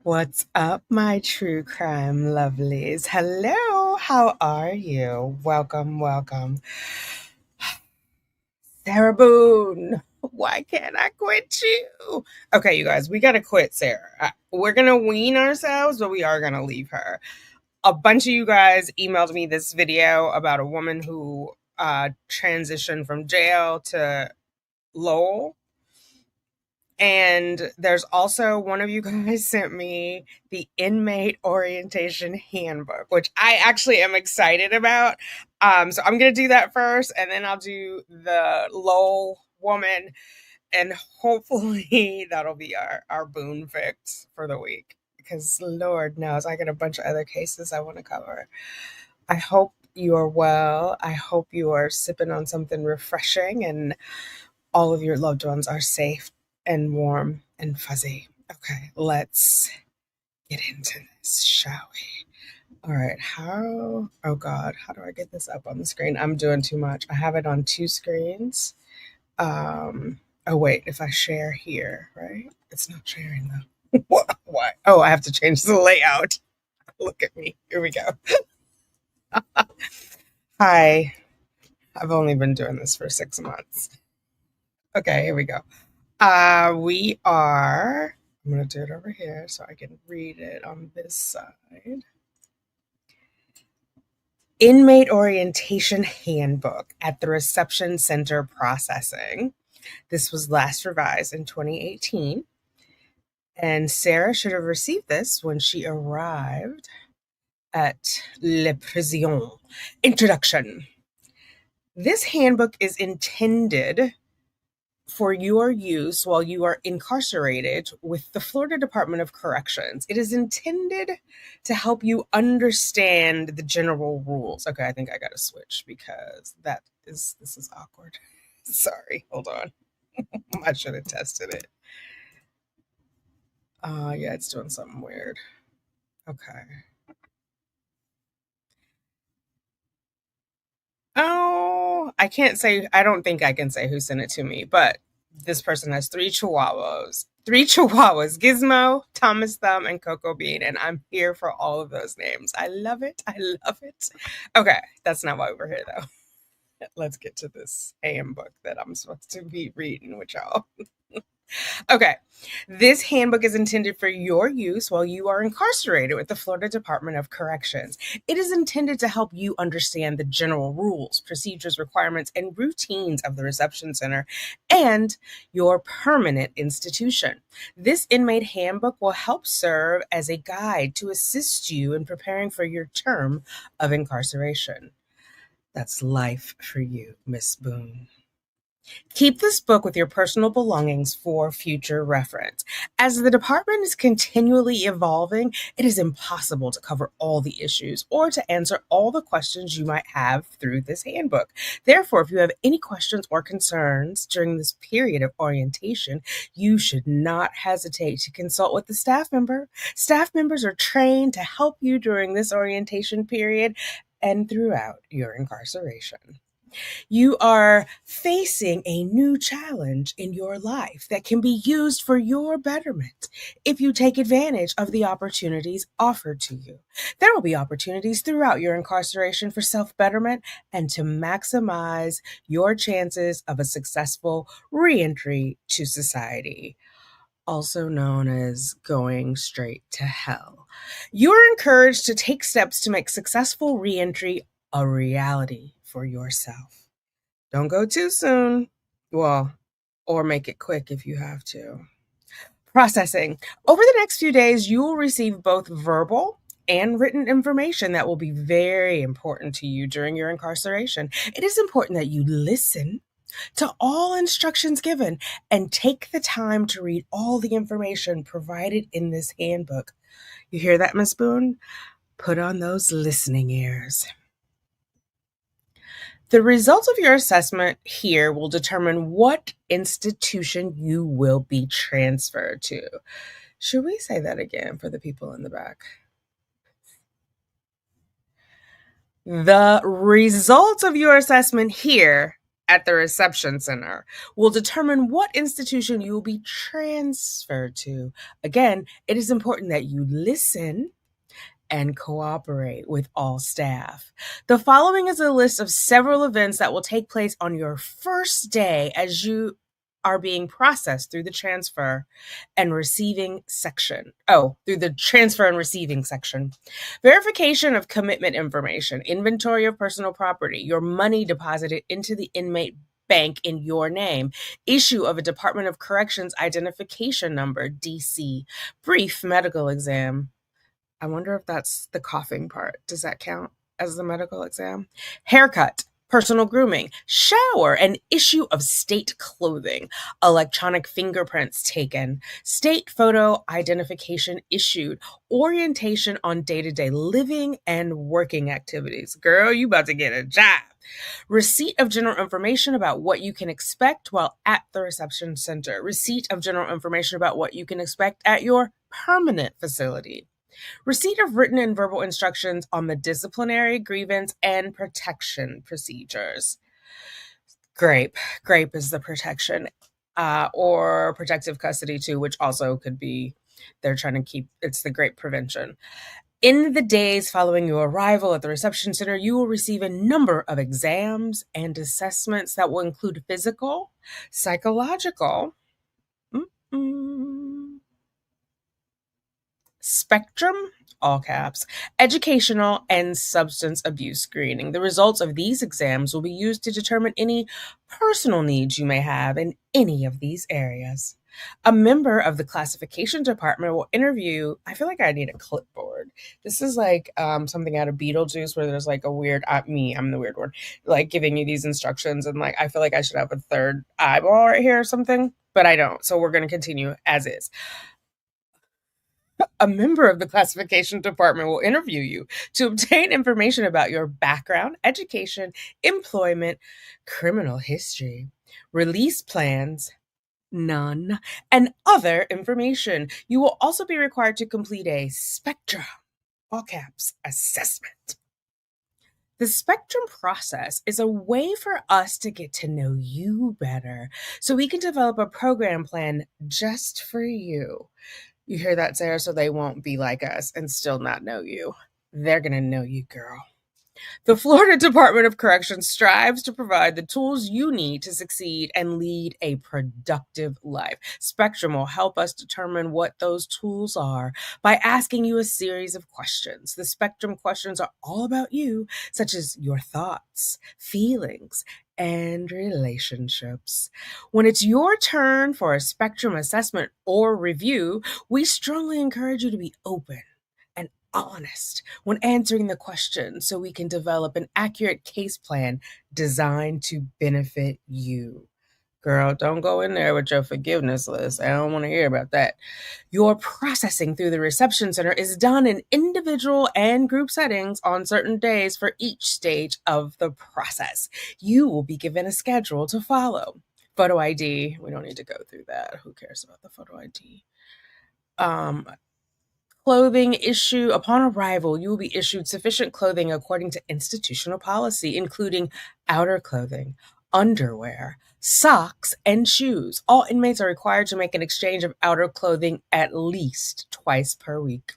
What's up, my true crime lovelies? Hello, how are you? Welcome. Sarah Boone, why can't I quit you? Okay, you guys, we gotta quit Sarah. We're gonna wean ourselves, but we are gonna leave her. A bunch of you guys emailed me this video about a woman who transitioned from jail to Lowell. And there's also one of you guys sent me the Inmate Orientation Handbook, which I actually am excited about. So I'm going to do that first, and then I'll do the Lowell woman, and hopefully that'll be our Boone fix for the week. Because Lord knows, I got a bunch of other cases I want to cover. I hope you are well. I hope you are sipping on something refreshing and all of your loved ones are safe and warm and fuzzy. Okay, let's get into this, shall we? All right, oh God, how do I get this up on the screen? I'm doing too much. I have it on two screens. Oh wait, if I share here, right? It's not sharing though. Why? Oh, I have to change the layout. Look at me. Here we go. Hi. I've only been doing this for 6 months. Okay, here we go. I'm going to do it over here so I can read it on this side. Inmate Orientation Handbook at the Reception Center Processing. This was last revised in 2018. And Sarah should have received this when she arrived at Le Prison. Introduction. This handbook is intended for your use while you are incarcerated with the Florida Department of Corrections. It is intended to help you understand the general rules. Okay, I think I gotta switch because this is awkward. Sorry, hold on. I should have tested it. Yeah, it's doing something weird. Okay. Oh, I don't think I can say who sent it to me, but this person has three chihuahuas. Gizmo, Thomas Thumb, and Coco Bean, and I'm here for all of those names. I love it. Okay, that's not why we're here, though. Let's get to this handbook that I'm supposed to be reading with y'all. Okay, this handbook is intended for your use while you are incarcerated with the Florida Department of Corrections. It is intended to help you understand the general rules, procedures, requirements, and routines of the reception center and your permanent institution. This inmate handbook will help serve as a guide to assist you in preparing for your term of incarceration. That's life for you, Miss Boone. Keep this book with your personal belongings for future reference. As the department is continually evolving, it is impossible to cover all the issues or to answer all the questions you might have through this handbook. Therefore, if you have any questions or concerns during this period of orientation, you should not hesitate to consult with the staff member. Staff members are trained to help you during this orientation period and throughout your incarceration. You are facing a new challenge in your life that can be used for your betterment if you take advantage of the opportunities offered to you. There will be opportunities throughout your incarceration for self-betterment and to maximize your chances of a successful reentry to society, also known as going straight to hell. You're encouraged to take steps to make successful reentry a reality for yourself. Don't go too soon. Well, or make it quick if you have to. Processing. Over the next few days, you will receive both verbal and written information that will be very important to you during your incarceration. It is important that you listen to all instructions given and take the time to read all the information provided in this handbook. You hear that, Miss Boone? Put on those listening ears. The results of your assessment here will determine what institution you will be transferred to. Should we say that again for the people in the back? The results of your assessment here at the reception center will determine what institution you will be transferred to. Again, it is important that you listen and cooperate with all staff. The following is a list of several events that will take place on your first day as you are being processed through the transfer and receiving section. Through the transfer and receiving section. Verification of commitment information, inventory of personal property, your money deposited into the inmate bank in your name, issue of a Department of Corrections identification number, DC, brief medical exam. I wonder if that's the coughing part. Does that count as the medical exam? Haircut, personal grooming, shower, and issue of state clothing, electronic fingerprints taken, state photo identification issued, orientation on day-to-day living and working activities. Girl, you about to get a job. Receipt of general information about what you can expect while at the reception center. Receipt of general information about what you can expect at your permanent facility. Receipt of written and verbal instructions on the disciplinary, grievance, and protection procedures. Grape is the protection, or protective custody too, which also could be, they're trying to keep, it's the grape prevention. In the days following your arrival at the reception center, you will receive a number of exams and assessments that will include physical, psychological, spectrum, all caps, educational, and substance abuse screening. The results of these exams will be used to determine any personal needs you may have in any of these areas. A member of the classification department will interview. I feel like I need a clipboard. This is like something out of Beetlejuice where there's like a weird, I'm the weird one, like giving you these instructions. And like, I feel like I should have a third eyeball right here or something, but I don't. So we're going to continue as is. A member of the classification department will interview you to obtain information about your background, education, employment, criminal history, release plans, none, and other information. You will also be required to complete a spectrum, all caps, assessment. The spectrum process is a way for us to get to know you better so we can develop a program plan just for you. You hear that, Sarah? So they won't be like us and still not know you. They're going to know you, girl. The Florida Department of Corrections strives to provide the tools you need to succeed and lead a productive life. Spectrum will help us determine what those tools are by asking you a series of questions. The Spectrum questions are all about you, such as your thoughts, feelings, and relationships. When it's your turn for a Spectrum assessment or review, we strongly encourage you to be open and honest when answering the question so we can develop an accurate case plan designed to benefit you. Girl, don't go in there with your forgiveness list. I don't want to hear about that. Your processing through the reception center is done in individual and group settings on certain days for each stage of the process. You will be given a schedule to follow. Photo ID, we don't need to go through that. Who cares about the photo ID? Clothing issue. Upon arrival, you will be issued sufficient clothing according to institutional policy, including outer clothing, underwear, socks, and shoes. All inmates are required to make an exchange of outer clothing at least twice per week.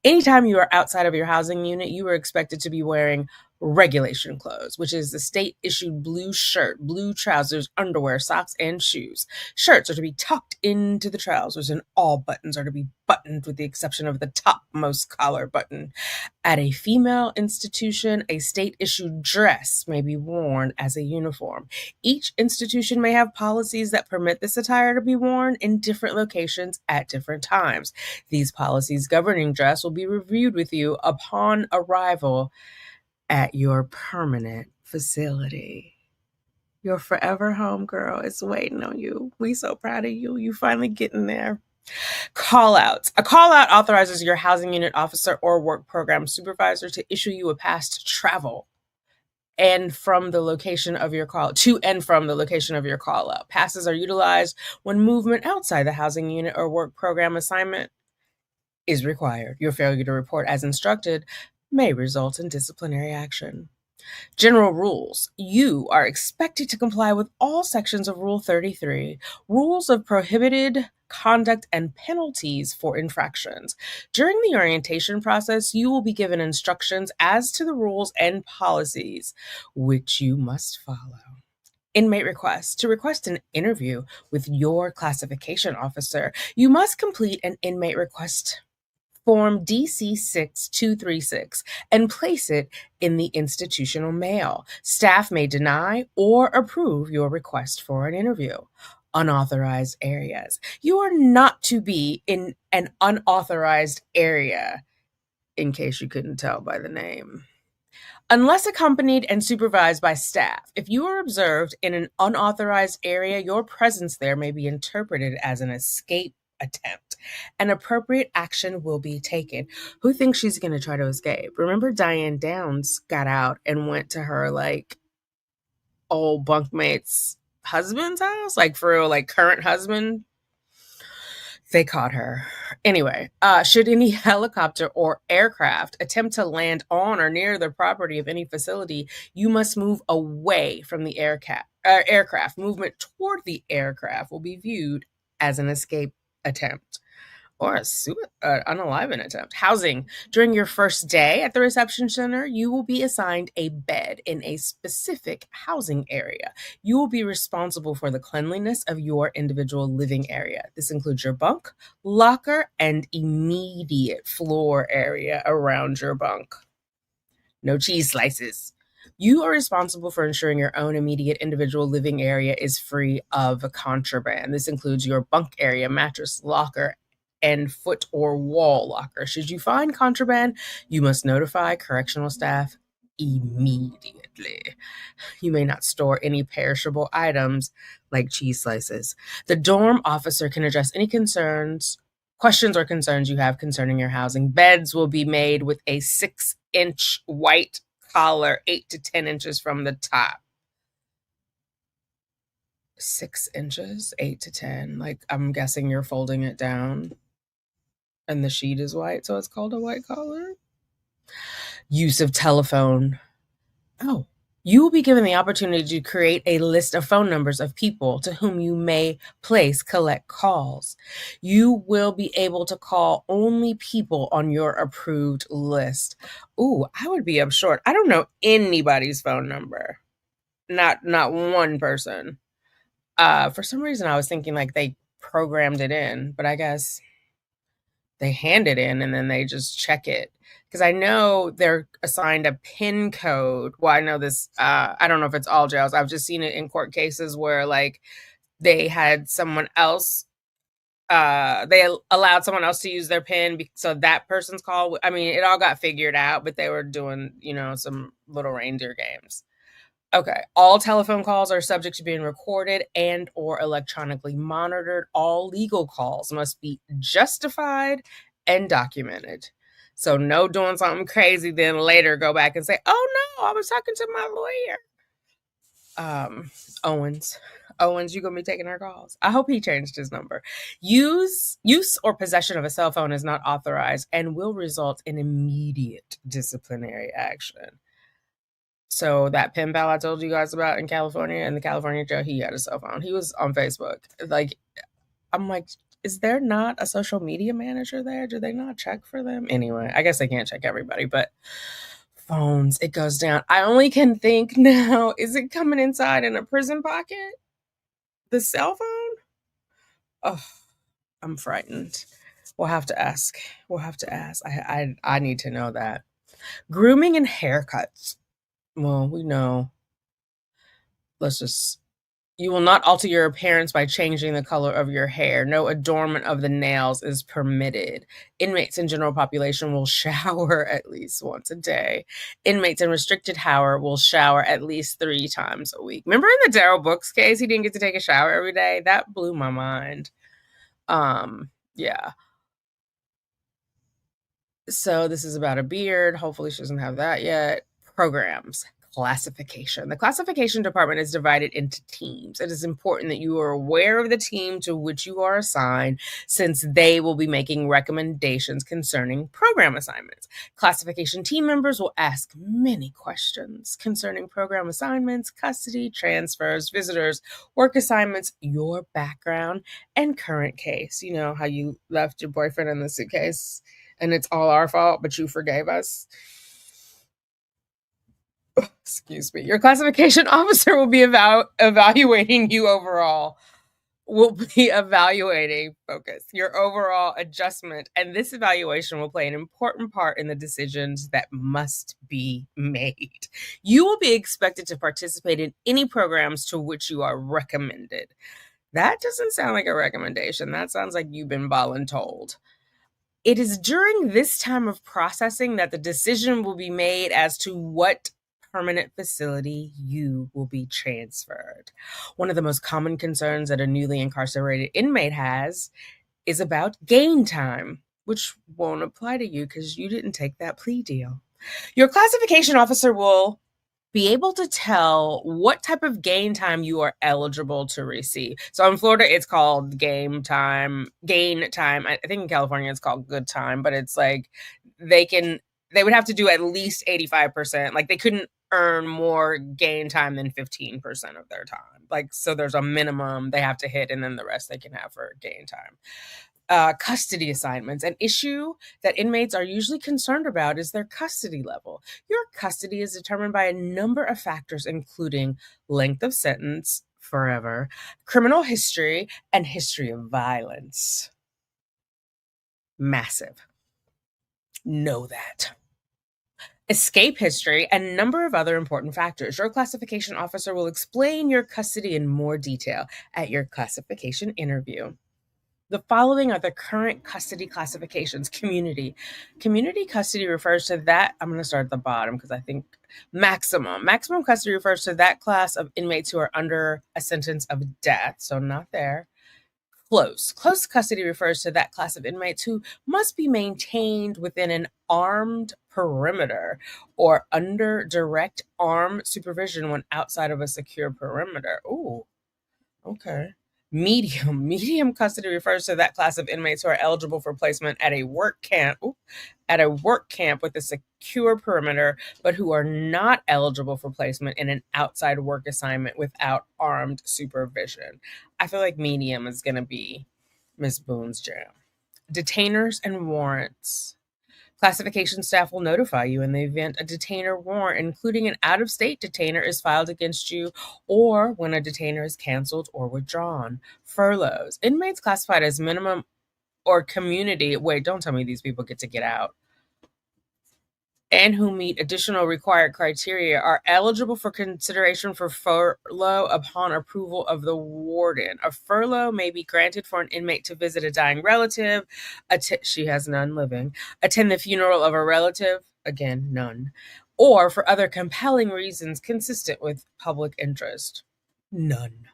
Anytime you are outside of your housing unit, you are expected to be wearing regulation clothes, which is the state-issued blue shirt, blue trousers, underwear, socks, and shoes. Shirts are to be tucked into the trousers, and all buttons are to be buttoned with the exception of the topmost collar button. At a female institution, a state-issued dress may be worn as a uniform. Each institution may have policies that permit this attire to be worn in different locations at different times. These policies governing dress will be reviewed with you upon arrival at your permanent facility. Your forever home, girl, is waiting on you. We so proud of you. You finally getting there. Call-outs. A call-out authorizes your housing unit officer or work program supervisor to issue you a pass to travel and from the location of your call to and from the location of your call-out. Passes are utilized when movement outside the housing unit or work program assignment is required. Your failure to report as instructed may result in disciplinary action. General rules. You are expected to comply with all sections of Rule 33, rules of prohibited conduct and penalties for infractions. During the orientation process, you will be given instructions as to the rules and policies, which you must follow. Inmate requests. To request an interview with your classification officer, you must complete an inmate request Form DC 6236 and place it in the institutional mail. Staff may deny or approve your request for an interview. Unauthorized areas. You are not to be in an unauthorized area, in case you couldn't tell by the name. Unless accompanied and supervised by staff, if you are observed in an unauthorized area, your presence there may be interpreted as an escape attempt. An appropriate action will be taken. Who thinks she's going to try to escape? Remember, Diane Downs got out and went to her like old bunkmate's husband's house, like for real, like current husband. They caught her. Anyway, should any helicopter or aircraft attempt to land on or near the property of any facility, you must move away from the aircraft. Movement toward the aircraft will be viewed as an escape attempt or an unaliving attempt. Housing. During your first day at the reception center, you will be assigned a bed in a specific housing area. You will be responsible for the cleanliness of your individual living area. This includes your bunk, locker, and immediate floor area around your bunk. No cheese slices. You are responsible for ensuring your own immediate individual living area is free of contraband. This includes your bunk area, mattress, locker, and foot or wall locker. Should you find contraband, you must notify correctional staff immediately. You may not store any perishable items like cheese slices. The dorm officer can address any questions or concerns you have concerning your housing. Beds will be made with a 6-inch white collar, 8 to 10 inches from the top. 6 inches, 8 to 10. Like, I'm guessing you're folding it down and the sheet is white, so it's called a white collar. Use of telephone. Oh, you will be given the opportunity to create a list of phone numbers of people to whom you may collect calls. You will be able to call only people on your approved list. Ooh, I would be up short. I don't know anybody's phone number. Not one person. For some reason I was thinking like they programmed it in, but I guess they hand it in and then they just check it. Because I know they're assigned a PIN code. Well, I know this, I don't know if it's all jails. I've just seen it in court cases where like they had someone else, they allowed someone else to use their PIN. So that person's call, I mean, it all got figured out, but they were doing, some little reindeer games. Okay. All telephone calls are subject to being recorded and or electronically monitored. All legal calls must be justified and documented. So no doing something crazy, then later go back and say, oh no, I was talking to my lawyer. Owens, you're going to be taking our calls. I hope he changed his number. Use or possession of a cell phone is not authorized and will result in immediate disciplinary action. So that pen pal I told you guys about in California, in the California jail, he had a cell phone. He was on Facebook. Like, I'm like, is there not a social media manager there? Do they not check for them? Anyway, I guess they can't check everybody, but phones, it goes down. I only can think now, is it coming inside in a prison pocket? The cell phone? Oh, I'm frightened. We'll have to ask. I need to know that. Grooming and haircuts. Well, we know. You will not alter your appearance by changing the color of your hair. No adornment of the nails is permitted. Inmates in general population will shower at least once a day. Inmates in restricted hour will shower at least 3 times a week. Remember in the Darryl Books case, he didn't get to take a shower every day? That blew my mind. Yeah. So this is about a beard. Hopefully she doesn't have that yet. Programs. Classification. The classification department is divided into teams. It is important that you are aware of the team to which you are assigned, since they will be making recommendations concerning program assignments. Classification team members will ask many questions concerning program assignments, custody, transfers, visitors, work assignments, your background, and current case. You know how you left your boyfriend in the suitcase and it's all our fault, but you forgave us? Excuse me. Your classification officer will be evaluating you overall. Will be evaluating focus, your overall adjustment, and this evaluation will play an important part in the decisions that must be made. You will be expected to participate in any programs to which you are recommended. That doesn't sound like a recommendation. That sounds like you've been voluntold. It is during this time of processing that the decision will be made as to what permanent facility you will be transferred. One of the most common concerns that a newly incarcerated inmate has is about gain time, which won't apply to you because you didn't take that plea deal. Your classification officer will be able to tell what type of gain time you are eligible to receive. So in Florida, it's called gain time. I think in California it's called good time, but it's like they would have to do at least 85%. Like they couldn't earn more gain time than 15% of their time. Like, so there's a minimum they have to hit, and then the rest they can have for gain time. Custody assignments. An issue that inmates are usually concerned about is their custody level. Your custody is determined by a number of factors, including length of sentence, forever, criminal history, and history of violence. Massive. Know that. Escape history, and a number of other important factors. Your classification officer will explain your custody in more detail at your classification interview. The following are the current custody classifications. Community custody refers to that. I'm going to start at the bottom because I think maximum custody refers to that class of inmates who are under a sentence of death. So not there. Close custody refers to that class of inmates who must be maintained within an armed perimeter or under direct armed supervision when outside of a secure perimeter. Ooh, okay. Medium custody refers to that class of inmates who are eligible for placement at a work camp with a secure perimeter, but who are not eligible for placement in an outside work assignment without armed supervision. I feel like medium is going to be Miss Boone's jam. Detainers and warrants. Classification staff will notify you in the event a detainer warrant, including an out-of-state detainer, is filed against you, or when a detainer is canceled or withdrawn. Furloughs. Inmates classified as minimum or community. Wait, don't tell me these people get to get out. And who meet additional required criteria are eligible for consideration for furlough upon approval of the warden. A furlough may be granted for an inmate to visit a dying relative. She has none living. Attend the funeral of a relative. Again, none. Or for other compelling reasons consistent with public interest. None.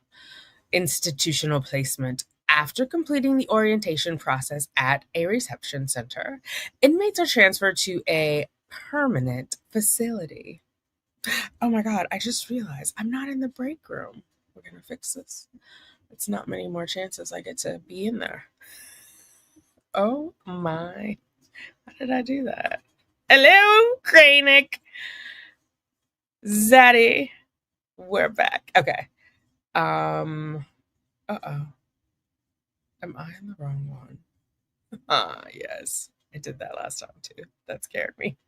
Institutional placement. After completing the orientation process at a reception center, inmates are transferred to a permanent facility. Oh my God, I just realized I'm not in the break room. We're going to fix this. It's not many more chances I get to be in there. Oh my. How did I do that? Hello, Kranik. Zaddy. We're back. Okay. Uh-oh. Am I in the wrong one? Yes. I did that last time too. That scared me.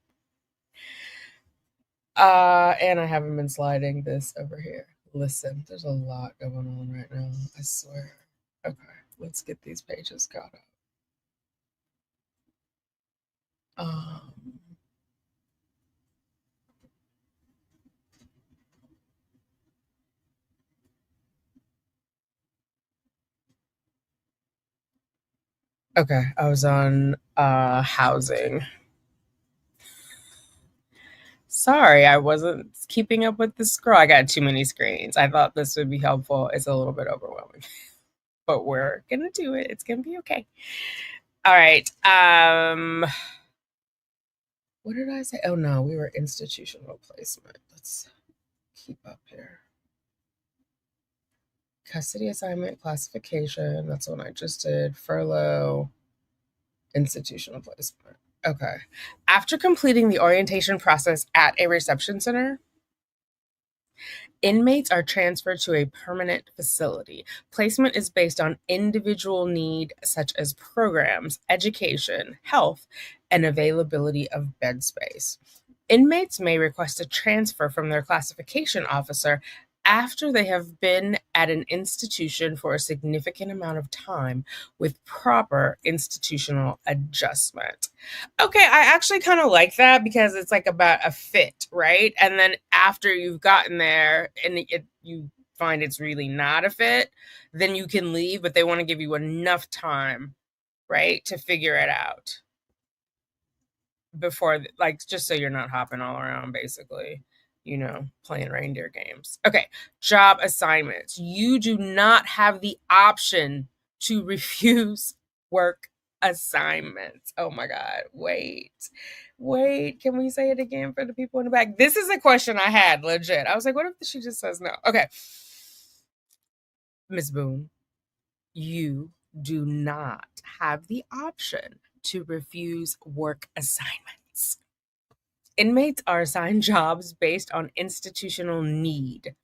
And I haven't been sliding this over here. Listen, there's a lot going on right now. I swear. Okay, let's get these pages caught up. Okay, I was on housing. Sorry, I wasn't keeping up with the scroll. I got too many screens. I thought this would be helpful. It's a little bit overwhelming, but we're gonna do it. It's gonna be okay. All right. What did I say? Oh no, we were institutional placement. keep up here. Custody assignment, classification. That's the one I just did. Furlough, institutional placement. Okay. After completing the orientation process at a reception center, inmates are transferred to a permanent facility. Placement is based on individual need, such as programs, education, health, and availability of bed space. Inmates may request a transfer from their classification officer after they have been at an institution for a significant amount of time with proper institutional adjustment. Okay, I actually kind of like that because it's like about a fit, right? And then after you've gotten there and you find it's really not a fit, then you can leave, but they want to give you enough time, right, to figure it out before, like, just so you're not hopping all around, basically, playing reindeer games. Okay, job assignments. You do not have the option to refuse work assignments. Oh my God, wait, can we say it again for the people in the back? This is a question I had, legit. I was like, what if she just says no? Okay, Miss Boone, you do not have the option to refuse work assignments. Inmates are assigned jobs based on institutional need,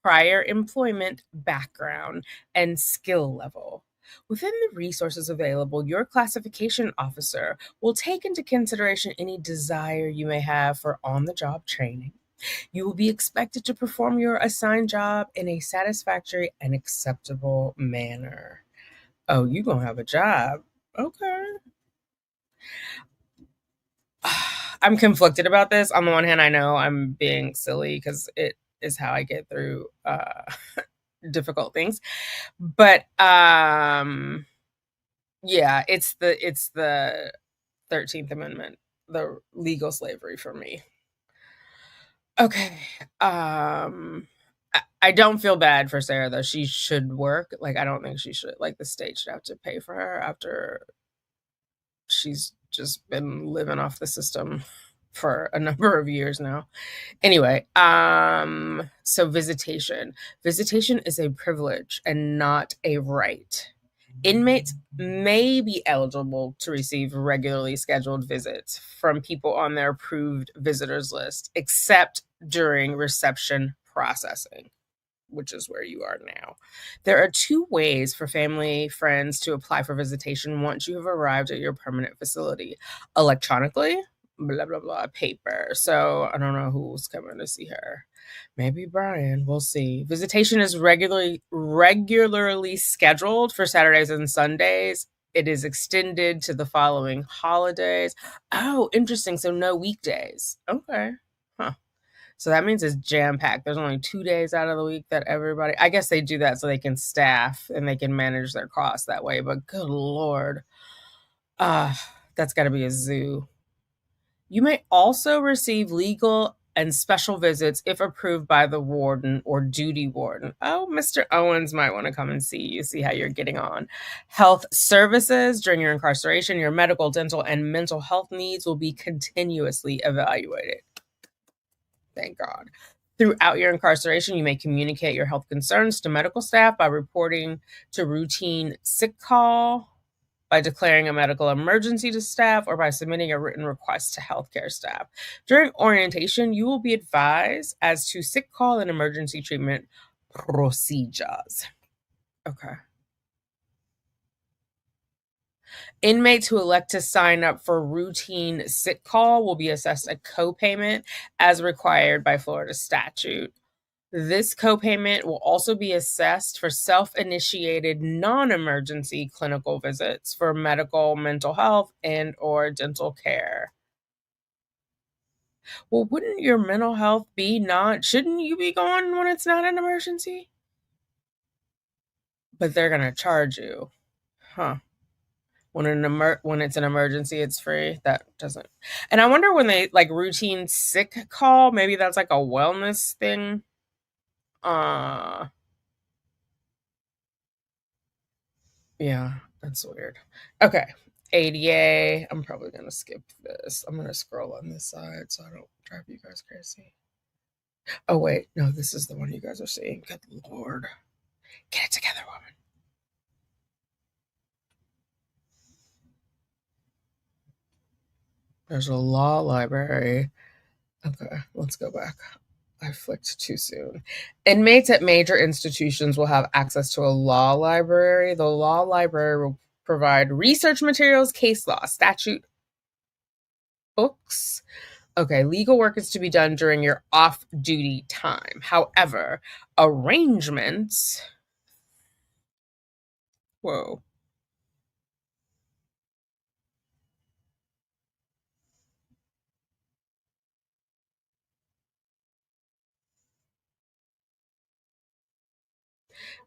prior employment background, and skill level. Within the resources available, your classification officer will take into consideration any desire you may have for on-the-job training. You will be expected to perform your assigned job in a satisfactory and acceptable manner. Oh, you're going to have a job. Okay. I'm conflicted about this. On the one hand, I know I'm being silly because it is how I get through difficult things. But yeah, it's the 13th Amendment, the legal slavery for me. Okay. I don't feel bad for Sarah though. She should work. Like, I don't think she should, like, the state should have to pay for her after she's just been living off the system for a number of years now. Anyway, so visitation. Visitation is a privilege and not a right. Inmates may be eligible to receive regularly scheduled visits from people on their approved visitors list, except during reception processing, which is where you are now. There are two ways for family friends to apply for visitation once you have arrived at your permanent facility: electronically, blah, blah, blah, paper. So I don't know who's coming to see her. Maybe Brian, we'll see. Visitation is regularly scheduled for Saturdays and Sundays. It is extended to the following holidays. Oh, interesting. So no weekdays. Okay. Huh. So that means it's jam-packed. There's only 2 days out of the week that everybody, I guess they do that so they can staff and they can manage their costs that way. But good Lord, that's got to be a zoo. You may also receive legal and special visits if approved by the warden or duty warden. Oh, Mr. Owens might want to come and see you, see how you're getting on. Health services during your incarceration, your medical, dental, and mental health needs will be continuously evaluated. Thank God. Throughout your incarceration, you may communicate your health concerns to medical staff by reporting to routine sick call, by declaring a medical emergency to staff, or by submitting a written request to healthcare staff. During orientation, you will be advised as to sick call and emergency treatment procedures. Okay. Inmates who elect to sign up for routine sick call will be assessed a copayment as required by Florida statute. This copayment will also be assessed for self-initiated non-emergency clinical visits for medical, mental health, and or dental care. Well, wouldn't your mental health be shouldn't you be going when it's not an emergency? But they're going to charge you. Huh. When it's an emergency, it's free. That doesn't. And I wonder when they, like, routine sick call, maybe that's like a wellness thing. Yeah, that's weird. Okay. ADA. I'm probably going to skip this. I'm going to scroll on this side so I don't drive you guys crazy. Oh, wait. No, this is the one you guys are seeing. Good Lord. Get it together, woman. There's a law library. Okay, let's go back. I flicked too soon. Inmates at major institutions will have access to a law library. The law library will provide research materials, case law, statute books. Okay, legal work is to be done during your off duty time. However, arrangements. Whoa.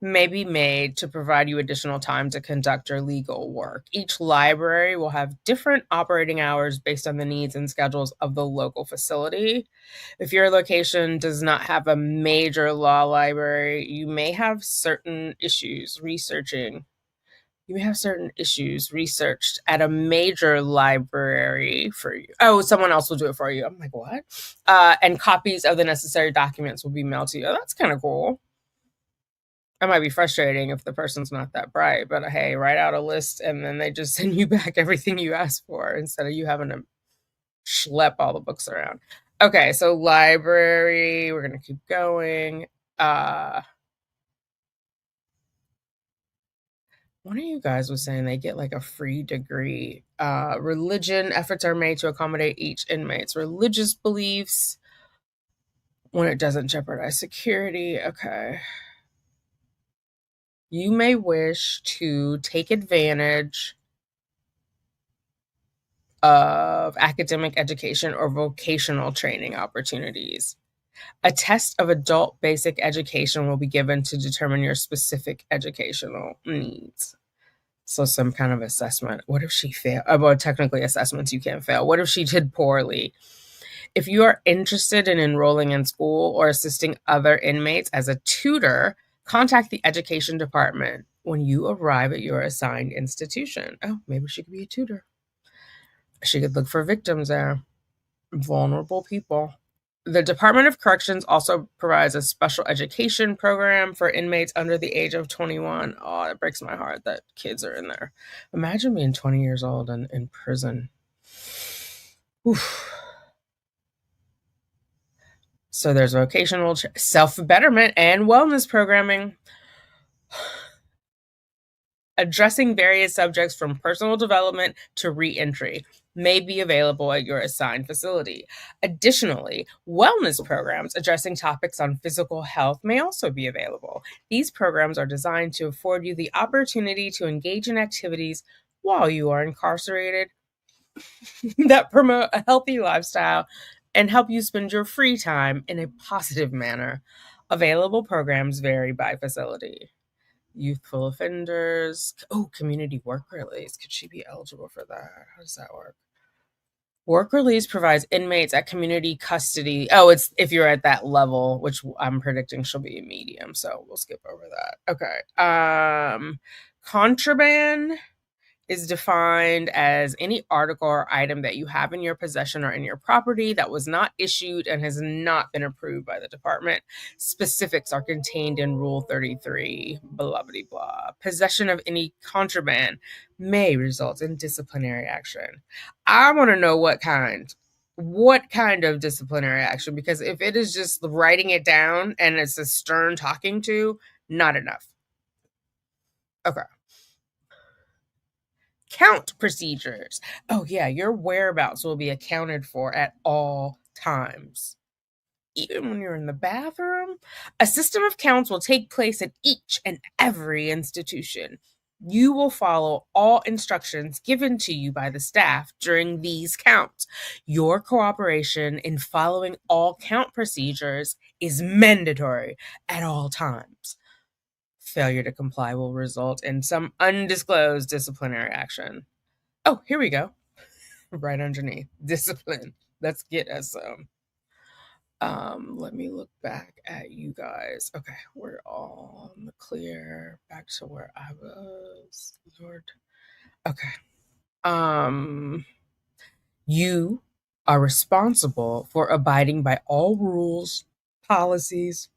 May be made to provide you additional time to conduct your legal work. Each library will have different operating hours based on the needs and schedules of the local facility. If your location does not have a major law library, you may have certain issues researching. You may have certain issues researched at a major library for you. Oh, someone else will do it for you. I'm like, what? And copies of the necessary documents will be mailed to you. Oh, that's kind of cool. It might be frustrating if the person's not that bright, but hey, write out a list and then they just send you back everything you asked for instead of you having to schlep all the books around. Okay, so library, we're gonna keep going. One of you guys was saying they get like a free degree. Religion efforts are made to accommodate each inmate's religious beliefs when it doesn't jeopardize security. Okay. You may wish to take advantage of academic education or vocational training opportunities. A test of adult basic education will be given to determine your specific educational needs. So some kind of assessment. What if she failed? Well, technically assessments you can't fail. What if she did poorly? If you are interested in enrolling in school or assisting other inmates as a tutor, contact the education department when you arrive at your assigned institution. Oh, maybe she could be a tutor. She could look for victims there, vulnerable people. The Department of Corrections also provides a special education program for inmates under the age of 21. Oh, it breaks my heart that kids are in there. Imagine being 20 years old and in prison. Oof. So there's vocational self-betterment and wellness programming. Addressing various subjects from personal development to reentry may be available at your assigned facility. Additionally, wellness programs addressing topics on physical health may also be available. These programs are designed to afford you the opportunity to engage in activities while you are incarcerated that promote a healthy lifestyle and help you spend your free time in a positive manner. Available programs vary by facility. Youthful offenders. Oh, community work release. Could she be eligible for that? How does that work? Work release provides inmates at community custody. Oh, it's if you're at that level, which I'm predicting she'll be a medium, so we'll skip over that. Okay. Contraband is defined as any article or item that you have in your possession or in your property that was not issued and has not been approved by the department. Specifics are contained in Rule 33, blah, blah, blah. Possession of any contraband may result in disciplinary action. I want to know what kind. What kind of disciplinary action? Because if it is just writing it down and it's a stern talking to, not enough. Okay. Count procedures. Oh, yeah, your whereabouts will be accounted for at all times. Even when you're in the bathroom, a system of counts will take place at each and every institution. You will follow all instructions given to you by the staff during these counts. Your cooperation in following all count procedures is mandatory at all times. Failure to comply will result in some undisclosed disciplinary action. Oh, here we go. Right underneath. Discipline. Let's get us some. Let me look back at you guys. Okay, we're all in the clear. Back to where I was. Lord. Okay. You are responsible for abiding by all rules, policies,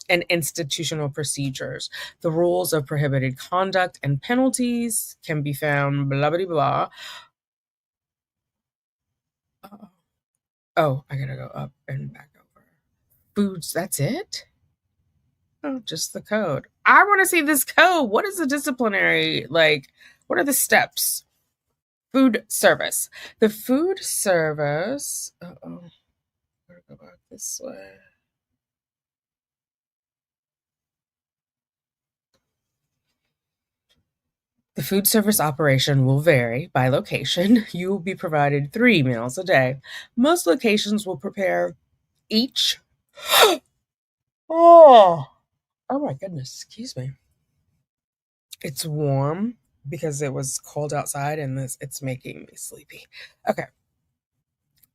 and institutional procedures. The rules of prohibited conduct and penalties can be found blah blah blah. Oh, I gotta go up and back over. Foods, that's it? Oh, just the code. I want to see this code. What is the disciplinary, like, what are the steps? Food service. The food service. Uh-oh. Gotta go back this way. The food service operation will vary by location. You will be provided 3 meals a day. Most locations will prepare each. Oh, oh my goodness, excuse me. It's warm because it was cold outside and it's making me sleepy. Okay.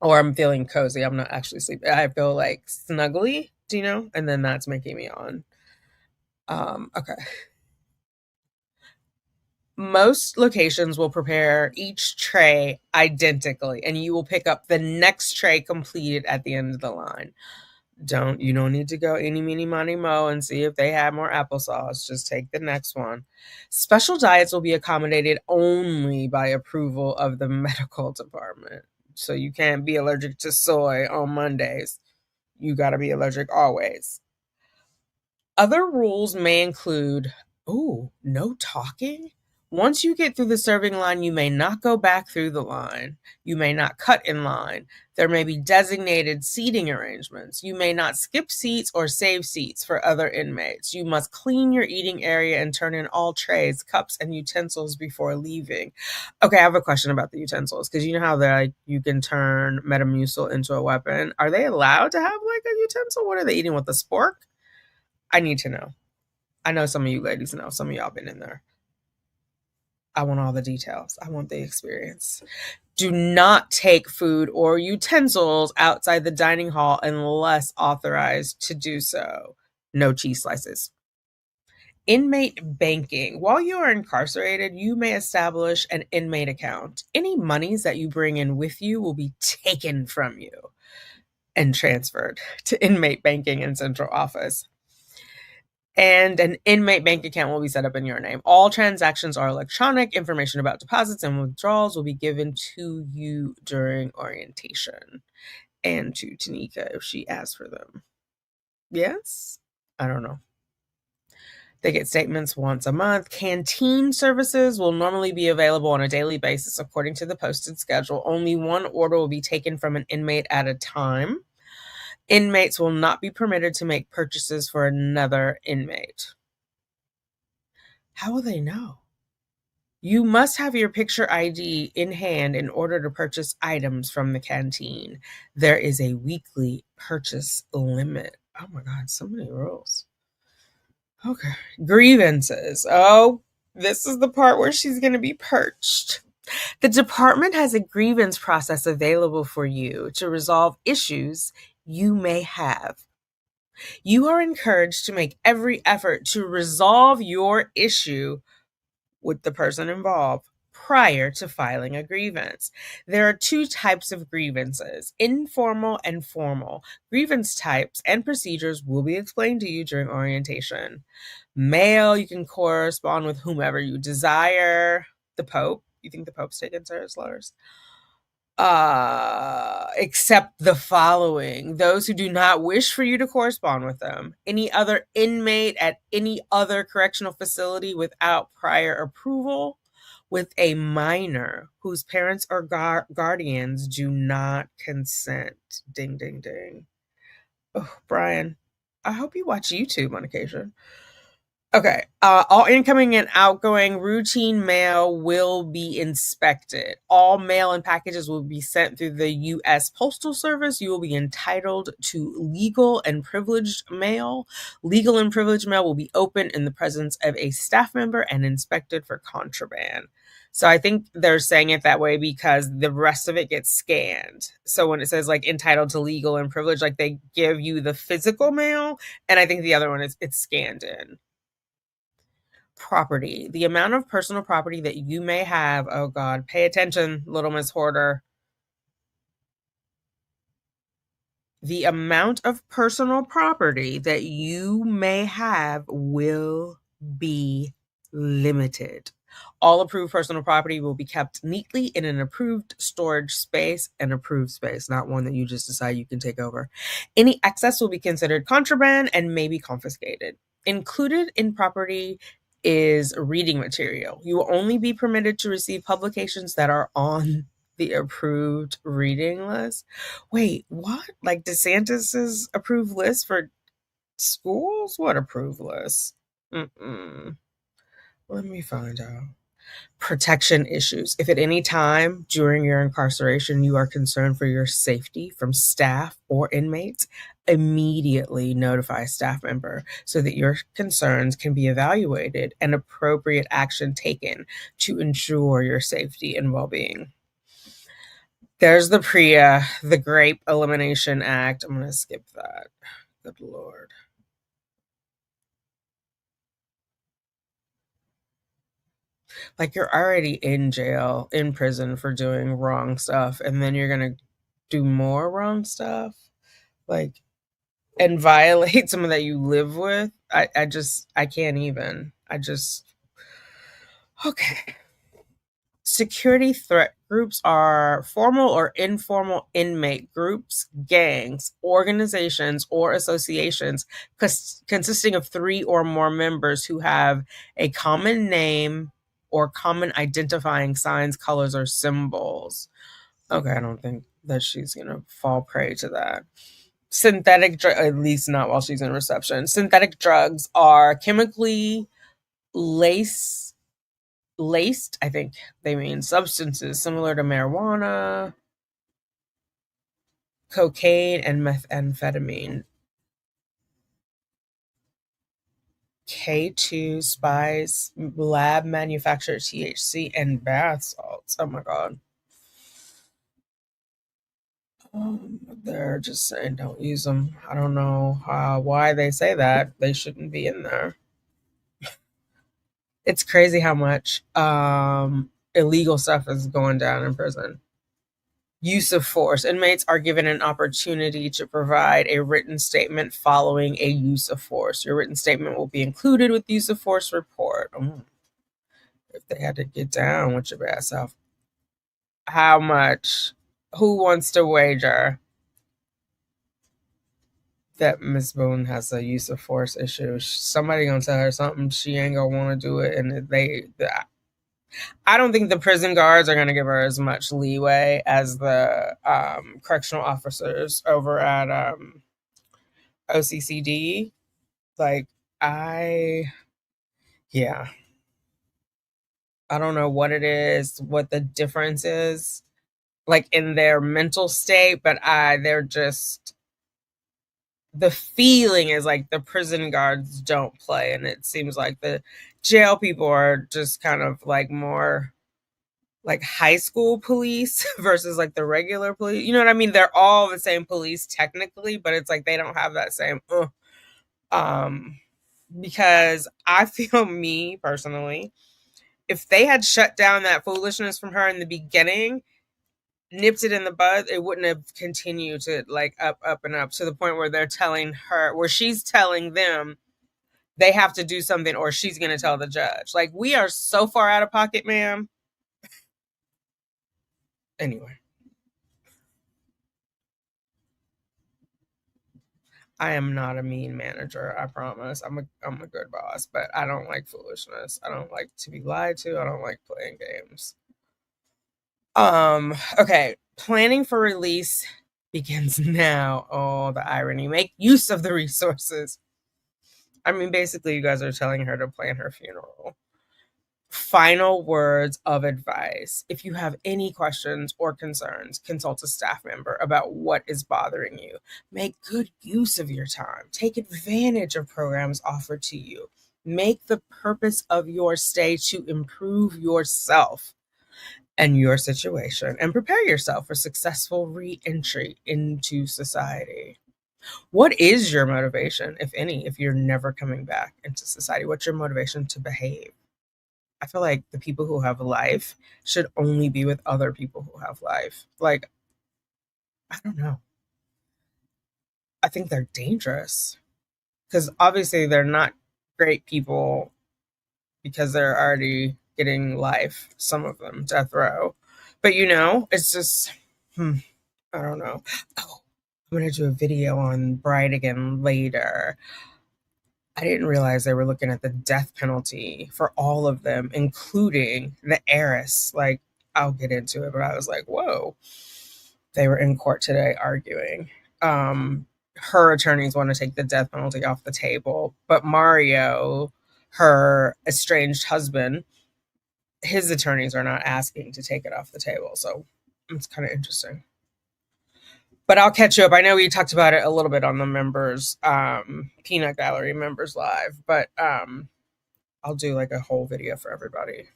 Or I'm feeling cozy. I'm not actually sleepy. I feel like snuggly, do you know? And then that's making me on. Okay. Most locations will prepare each tray identically, and you will pick up the next tray completed at the end of the line. You don't need to go any meeny miny mo and see if they have more applesauce. Just take the next one. Special diets will be accommodated only by approval of the medical department. So you can't be allergic to soy on Mondays. You got to be allergic always. Other rules may include, no talking. Once you get through the serving line, you may not go back through the line. You may not cut in line. There may be designated seating arrangements. You may not skip seats or save seats for other inmates. You must clean your eating area and turn in all trays, cups, and utensils before leaving. Okay, I have a question about the utensils, because you know how you can turn Metamucil into a weapon. Are they allowed to have like a utensil? What are they eating with, a spork? I need to know. I know some of you ladies know. Some of y'all been in there. I want all the details. I want the experience. Do not take food or utensils outside the dining hall unless authorized to do so. No cheese slices. Inmate banking. While you are incarcerated, you may establish an inmate account. Any monies that you bring in with you will be taken from you and transferred to inmate banking and central office. And an inmate bank account will be set up in your name. All transactions are electronic. Information about deposits and withdrawals will be given to you during orientation and to Tanika if she asks for them. Yes? I don't know. They get statements once a month. Canteen services will normally be available on a daily basis according to the posted schedule. Only one order will be taken from an inmate at a time. Inmates will not be permitted to make purchases for another inmate. How will they know? You must have your picture ID in hand in order to purchase items from the canteen. There is a weekly purchase limit. Oh my God, so many rules. Okay. Grievances. Oh, this is the part where she's going to be perched. The department has a grievance process available for you to resolve issues you may have. You are encouraged to make every effort to resolve your issue with the person involved prior to filing a grievance. There are 2 types of grievances, informal and formal. Grievance types and procedures will be explained to you during orientation. Mail, you can correspond with whomever you desire. The Pope. You think the Pope's taking service letters? Except the following: those who do not wish for you to correspond with them, any other inmate at any other correctional facility without prior approval, with a minor whose parents or guardians do not consent. Ding, ding, ding. Oh, Brian, I hope you watch YouTube on occasion. Okay. All incoming and outgoing routine mail will be inspected. All mail and packages will be sent through the U.S. Postal Service. You will be entitled to legal and privileged mail. Legal and privileged mail will be opened in the presence of a staff member and inspected for contraband. So I think they're saying it that way because the rest of it gets scanned. So when it says like entitled to legal and privileged, like they give you the physical mail, and I think the other one is it's scanned in. Property. The amount of personal property that you may have. Oh God, pay attention, little Miss Hoarder. The amount of personal property that you may have will be limited. All approved personal property will be kept neatly in an approved storage space, an approved space, not one that you just decide you can take over. Any excess will be considered contraband and may be confiscated. Included in property is reading material. You will only be permitted to receive publications that are on the approved reading list. Wait, what? Like DeSantis's approved list for schools? What approved list? Mm-mm. Let me find out. Protection issues. If at any time during your incarceration you are concerned for your safety from staff or inmates, immediately notify a staff member so that your concerns can be evaluated and appropriate action taken to ensure your safety and well-being. There's the PREA, the Grape Elimination Act. I'm going to skip that. Good Lord. Like, you're already in jail, in prison for doing wrong stuff, and then you're going to do more wrong stuff? Like, and violate someone that you live with? I can't even. Okay. Security threat groups are formal or informal inmate groups, gangs, organizations, or associations consisting of 3 or more members who have a common name or common identifying signs, colors, or symbols. Okay, I don't think that she's going to fall prey to that. At least not while she's in reception. Synthetic drugs are chemically laced, I think they mean substances similar to marijuana, cocaine, and methamphetamine. K2 spice, lab manufactured THC, and bath salts. Oh my God. They're just saying don't use them. I don't know why they say that. They shouldn't be in there. It's crazy how much illegal stuff is going down in prison. Use of force. Inmates are given an opportunity to provide a written statement following a use of force. Your written statement will be included with the use of force report. If they had to get down with your bad self. How much? Who wants to wager that Miss Boone has a use of force issue? Somebody gonna tell her something she ain't gonna want to do it, and I don't think the prison guards are going to give her as much leeway as the correctional officers over at OCCD. Like, yeah, I don't know what it is, what the difference is, like in their mental state, but they're just, the feeling is like the prison guards don't play, and it seems like the jail people are just kind of like more like high school police versus like the regular police. You know what I mean? They're all the same police technically, but it's like they don't have that same um because I feel, me personally, if they had shut down that foolishness from her in the beginning, nipped it in the bud, it wouldn't have continued to like up and up to the point where they're telling her, where she's telling them they have to do something or she's going to tell the judge. Like, we are so far out of pocket, ma'am. Anyway, I am not a mean manager, I promise. I'm a good boss, but I don't like foolishness. I don't like to be lied to. I don't like playing games. Okay. Planning for release begins now. Oh, the irony. Make use of the resources. I mean, basically, you guys are telling her to plan her funeral. Final words of advice. If you have any questions or concerns, consult a staff member about what is bothering you. Make good use of your time. Take advantage of programs offered to you. Make the purpose of your stay to improve yourself and your situation, and prepare yourself for successful re-entry into society. What is your motivation, if any, if you're never coming back into society? What's your motivation to behave? I feel like the people who have life should only be with other people who have life. Like, I don't know. I think they're dangerous because obviously they're not great people because they're already getting life, some of them death row. But it's just, I don't know. Oh, I'm going to do a video on Bride again later. I didn't realize they were looking at the death penalty for all of them, including the heiress. Like, I'll get into it, but I was like, whoa. They were in court today arguing. Her attorneys want to take the death penalty off the table, but Mario, her estranged husband, his attorneys are not asking to take it off the table. So it's kind of interesting. But I'll catch you up. I know we talked about it a little bit on the members, Peanut Gallery members live, but I'll do like a whole video for everybody.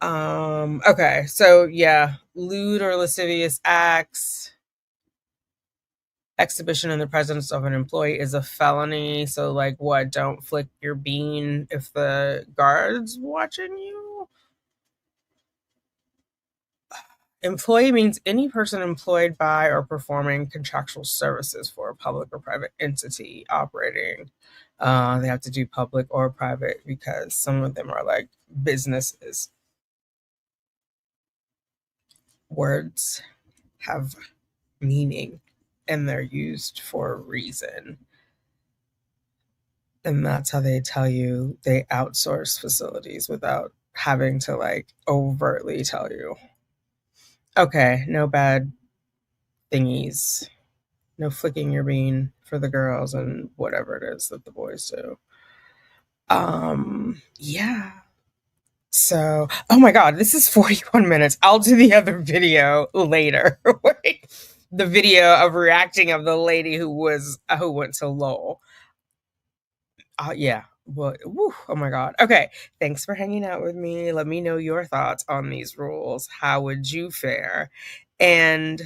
Okay, so yeah, lewd or lascivious acts, exhibition in the presence of an employee is a felony. So like what? Don't flick your bean if the guard's watching you. Employee means any person employed by or performing contractual services for a public or private entity operating. They have to do public or private because some of them are like businesses. Words have meaning and they're used for a reason. And that's how they tell you they outsource facilities without having to like overtly tell you. Okay, no bad thingies. No flicking your bean for the girls and whatever it is that the boys do. Yeah. So, oh my God, this is 41 minutes. I'll do the other video later. Wait, the video of reacting of the lady who went to Lowell. Yeah. Well, whew, oh my God. Okay. Thanks for hanging out with me. Let me know your thoughts on these rules. How would you fare? And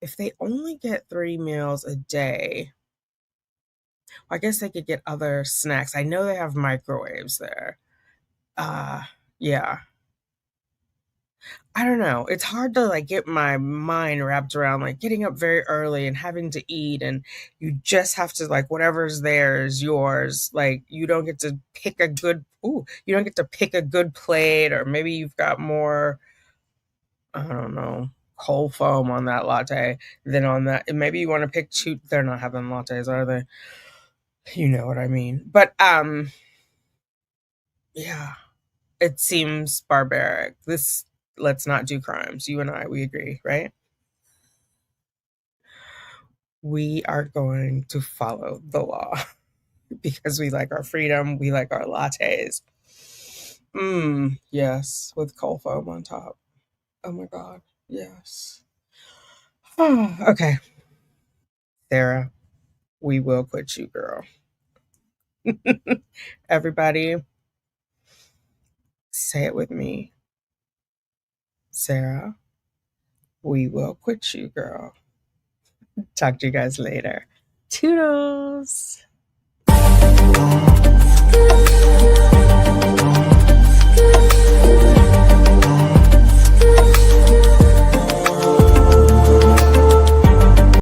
if they only get 3 meals a day, I guess they could get other snacks. I know they have microwaves there. Yeah. I don't know. It's hard to like get my mind wrapped around like getting up very early and having to eat and you just have to like whatever's there is yours. Like you don't get to pick a good you don't get to pick a good plate or maybe you've got more I don't know, cold foam on that latte than on that. And maybe you want to pick two they're not having lattes, are they? You know what I mean. But yeah. It seems barbaric. Let's not do crimes. You and I, we agree, right? We are going to follow the law because we like our freedom. We like our lattes. Yes, with cold foam on top. Oh my God. Yes. Okay. Sarah, we will quit you, girl. Everybody, say it with me. Sarah, we will quit you, girl. Talk to you guys later. Toodles.